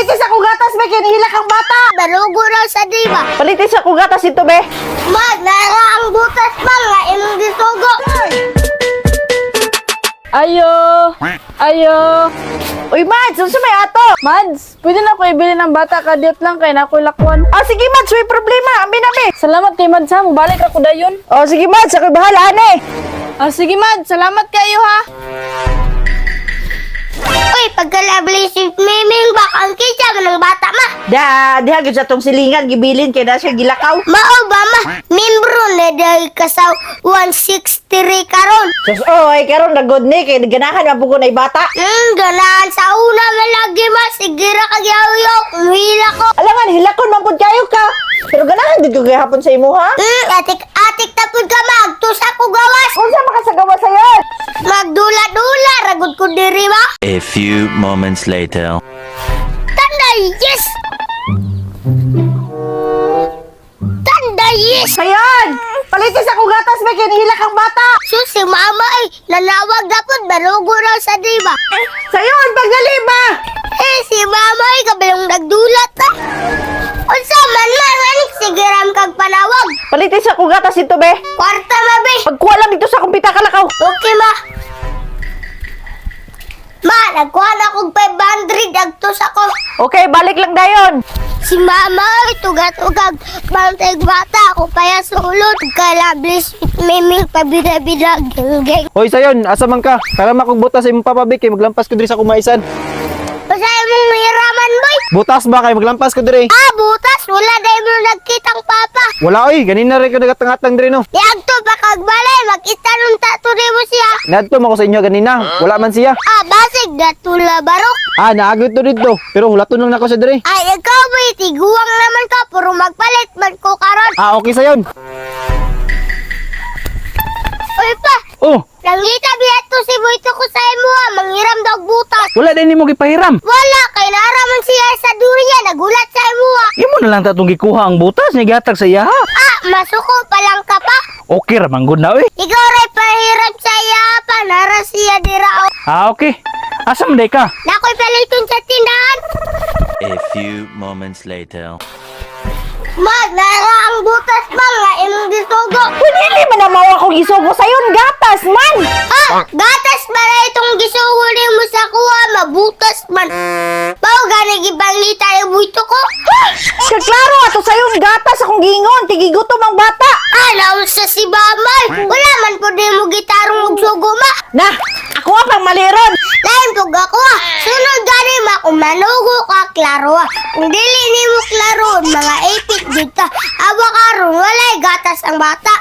Palitis ako gatas, be. Kinihilak ang bata. Balugo raw sa diba. Palitis ako gatas ito, be. Mag, nara ang butas pa nga imong gisugo. Ayo! Ayo! Uy, Mads, unsa may ato? Mads, pwede na ko ibili ng bata kadiyot lang kay na ako'y lakwan. Ah, sige, Mads, may problema. Amin, amin. Salamat kay Mads ha, mabalik ako dayon. Oh, sige, Mads, ako'y bahala, ane. Sige Mads, salamat kayo ha. Uy, pagkalabli si Miming baka ang kitsa ng bata ma. Diha gyud sa tong silingan gibilin kay na siya gilakaw. Mao ba ma? Membro na dahil kasaw 163 karon. Sus, ay karon na good ni kay ganahan man pugo nay bata. Ganahan sa una malagi ma. Sige ra kagyaw-yaw. Umuhila ko. Alangan hilakon man pud kayo ka. Pero ganahan dito kay hapon sa imo ha. Atik tapod ka magtusa ko gawas. Unsa makasagawa sayo? Magdula-dula. Ragod ko diri ma. A few moments later. Tanday, yes! Tanday, yes! Sayon! Palitis ako gatas be kinihilak ang bata. Sus, si mama ay nanawag dapat balugo raw sa diba. Sayon, pagdali ba? Si mama ay kabilang nagdulat na. Unsa man manik sige ram kag panawag. Palitis ako gatas ito be. Kwarta ma be. Pagkuha lang dito sa kumpita kalakaw. Okay ma. Ma, nagkuha na kong 500 agtos ako. Okay, balik lang dayon. Si mama ay tugat-ugag bantay bata ako kaya sulod kalablis miming pabida-bida geng-geng. Hoy sayon, asa man ka? Para makugbutas sa imong papabik kay maglampas ko diri sa kumaisan. Pasay mong mahiraman boy. Butas ba kay maglampas ko diri? Butas, wala dahil mo nagkitang papa. Wala oy, ganina rin ko nagatang-atang diri no. Diagto pa kagbalay, mag-itanong tato mo siya. Nadto mo ko sa inyo ganina, wala man siya. Basig datula barok. Naagit to dito, pero hulaton lang nako sa diri. Ay, ikaw boy, tiguang naman ka, puro magpalit man ko karon. Okay sayon. Uy pa, Oh, nangita biya to si boy to ko sa imo manghiram daw butas. wala din nimo gipahiram. Wala, kay naraman siya sa duriya, nagulat sa imo Imo na lang tatong gikuha ang butas ni gatag sa iya. masuko pa lang ka pa. Okay ra man gud na oy. Ikaw ray pahiram sa iya pa, nara siya dirao. Okay. Asa man day ka? Nakoy paliton sa tindahan. A few moments later. Mag, nara ang butas pa nga imong gisugo. Dili man na mawa kong isugo sayon gatas man. Gatas para itong gisugo mo sa kuha, mabutas man. Pao gani gibanglita yung buito ko. Kaklaro ato sayon gatas akong gingon tigigutom ang bata. Naon sa si Bamay. Wala man po din mo gitarong og sugo ma. Na, ako ang pang maliron. Lain pug ako Sunod gani ma kung manugo ka klaro Kung dili nimo klaro mga ipit dito. Awa karon walay gatas ang bata.